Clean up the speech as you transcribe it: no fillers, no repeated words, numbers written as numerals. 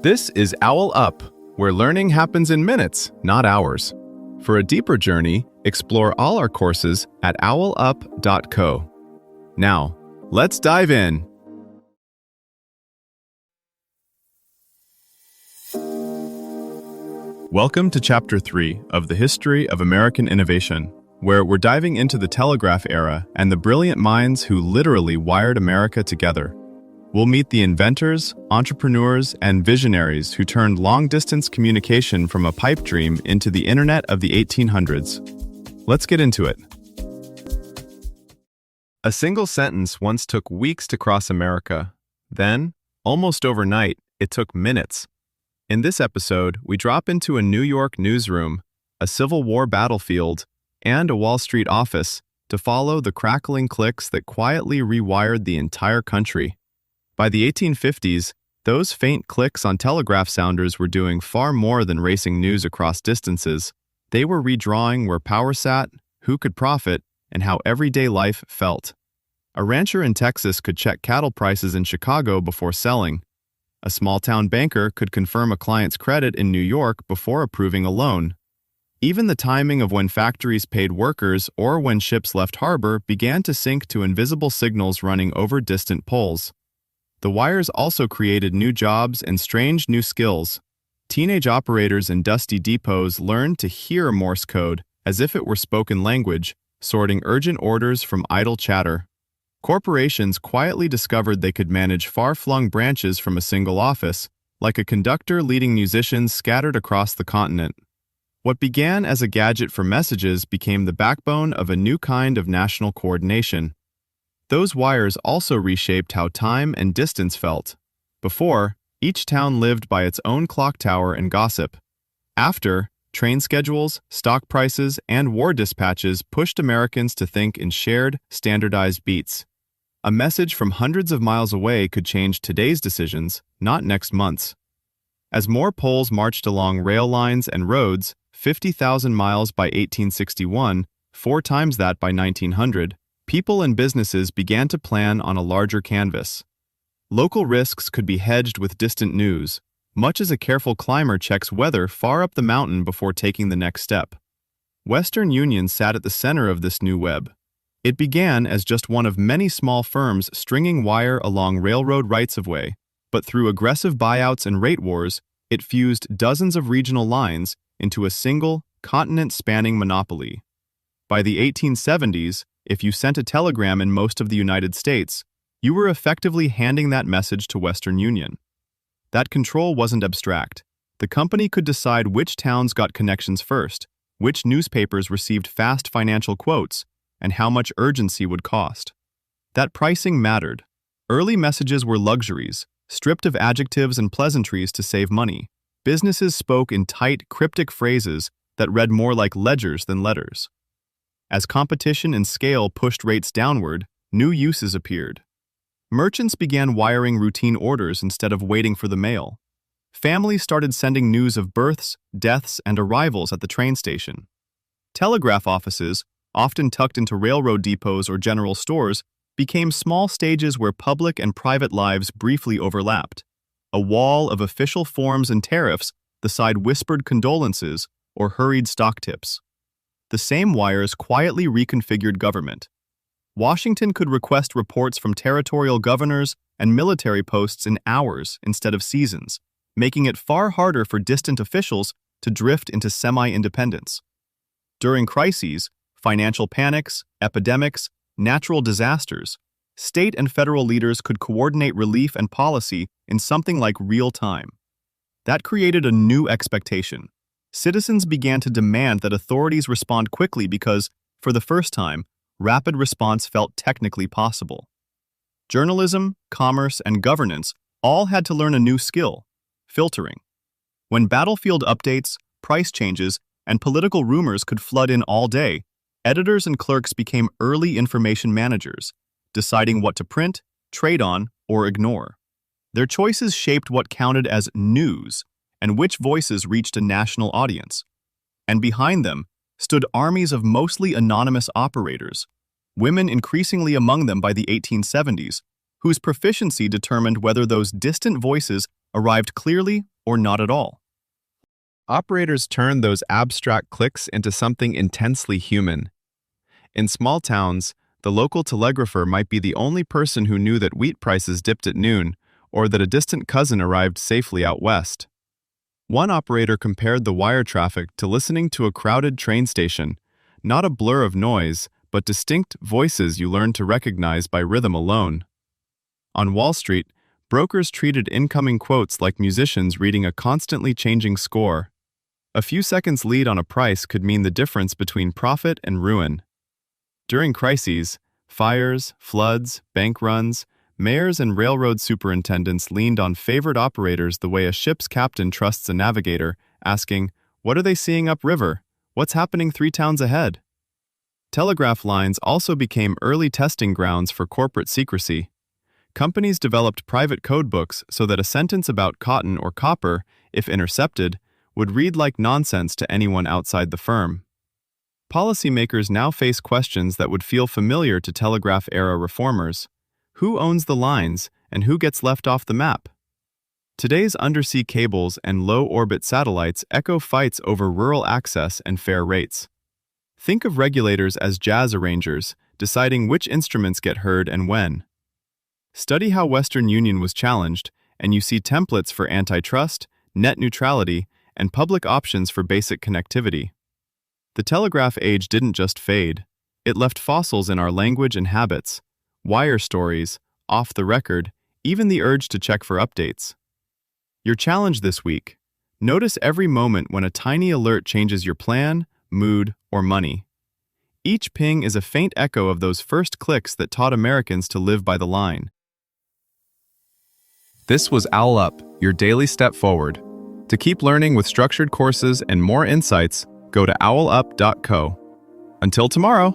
This is OwlUp, where learning happens in minutes, not hours. For a deeper journey, explore all our courses at owlup.co. Now, let's dive in. Welcome to Chapter 3 of the History of American Innovation, where we're diving into the Telegraph era and the brilliant minds who literally wired America together. We'll meet the inventors, entrepreneurs, and visionaries who turned long-distance communication from a pipe dream into the internet of the 1800s. Let's get into it. A single sentence once took weeks to cross America. Then, almost overnight, it took minutes. In this episode, we drop into a New York newsroom, a Civil War battlefield, and a Wall Street office to follow the crackling clicks that quietly rewired the entire country. By the 1850s, those faint clicks on telegraph sounders were doing far more than racing news across distances. They were redrawing where power sat, who could profit, and how everyday life felt. A rancher in Texas could check cattle prices in Chicago before selling. A small-town banker could confirm a client's credit in New York before approving a loan. Even the timing of when factories paid workers or when ships left harbor began to sync to invisible signals running over distant poles. The wires also created new jobs and strange new skills. Teenage operators in dusty depots learned to hear Morse code as if it were spoken language, sorting urgent orders from idle chatter. Corporations quietly discovered they could manage far-flung branches from a single office, like a conductor leading musicians scattered across the continent. What began as a gadget for messages became the backbone of a new kind of national coordination. Those wires also reshaped how time and distance felt. Before, each town lived by its own clock tower and gossip. After, train schedules, stock prices, and war dispatches pushed Americans to think in shared, standardized beats. A message from hundreds of miles away could change today's decisions, not next month's. As more poles marched along rail lines and roads, 50,000 miles by 1861, 4 times that by 1900, people and businesses began to plan on a larger canvas. Local risks could be hedged with distant news, much as a careful climber checks weather far up the mountain before taking the next step. Western Union sat at the center of this new web. It began as just one of many small firms stringing wire along railroad rights-of-way, but through aggressive buyouts and rate wars, it fused dozens of regional lines into a single, continent-spanning monopoly. By the 1870s, if you sent a telegram in most of the United States, you were effectively handing that message to Western Union. That control wasn't abstract. The company could decide which towns got connections first, which newspapers received fast financial quotes, and how much urgency would cost. That pricing mattered. Early messages were luxuries, stripped of adjectives and pleasantries to save money. Businesses spoke in tight, cryptic phrases that read more like ledgers than letters. As competition and scale pushed rates downward, new uses appeared. Merchants began wiring routine orders instead of waiting for the mail. Families started sending news of births, deaths, and arrivals at the train station. Telegraph offices, often tucked into railroad depots or general stores, became small stages where public and private lives briefly overlapped. A wall of official forms and tariffs beside whispered condolences or hurried stock tips. The same wires quietly reconfigured government. Washington could request reports from territorial governors and military posts in hours instead of seasons, making it far harder for distant officials to drift into semi-independence. During crises, financial panics, epidemics, natural disasters, state and federal leaders could coordinate relief and policy in something like real time. That created a new expectation. Citizens began to demand that authorities respond quickly because, for the first time, rapid response felt technically possible. Journalism, commerce, and governance all had to learn a new skill: filtering. When battlefield updates, price changes, and political rumors could flood in all day, editors and clerks became early information managers, deciding what to print, trade on, or ignore. Their choices shaped what counted as news and which voices reached a national audience. And behind them stood armies of mostly anonymous operators, women increasingly among them by the 1870s, whose proficiency determined whether those distant voices arrived clearly or not at all. Operators turn those abstract clicks into something intensely human. In small towns, the local telegrapher might be the only person who knew that wheat prices dipped at noon, or that a distant cousin arrived safely out west. One operator compared the wire traffic to listening to a crowded train station, not a blur of noise, but distinct voices you learn to recognize by rhythm alone. On Wall Street, brokers treated incoming quotes like musicians reading a constantly changing score. A few seconds lead on a price could mean the difference between profit and ruin. During crises, fires, floods, bank runs, mayors and railroad superintendents leaned on favored operators the way a ship's captain trusts a navigator, asking, "What are they seeing upriver? What's happening 3 towns ahead?" Telegraph lines also became early testing grounds for corporate secrecy. Companies developed private codebooks so that a sentence about cotton or copper, if intercepted, would read like nonsense to anyone outside the firm. Policymakers now face questions that would feel familiar to telegraph-era reformers. Who owns the lines, and who gets left off the map? Today's undersea cables and low-orbit satellites echo fights over rural access and fair rates. Think of regulators as jazz arrangers, deciding which instruments get heard and when. Study how Western Union was challenged, and you see templates for antitrust, net neutrality, and public options for basic connectivity. The telegraph age didn't just fade. It left fossils in our language and habits, wire stories, off the record, even the urge to check for updates. Your challenge this week: notice every moment when a tiny alert changes your plan, mood, or money. Each ping is a faint echo of those first clicks that taught Americans to live by the line. This was OwlUp, your daily step forward. To keep learning with structured courses and more insights, go to owlup.co. Until tomorrow!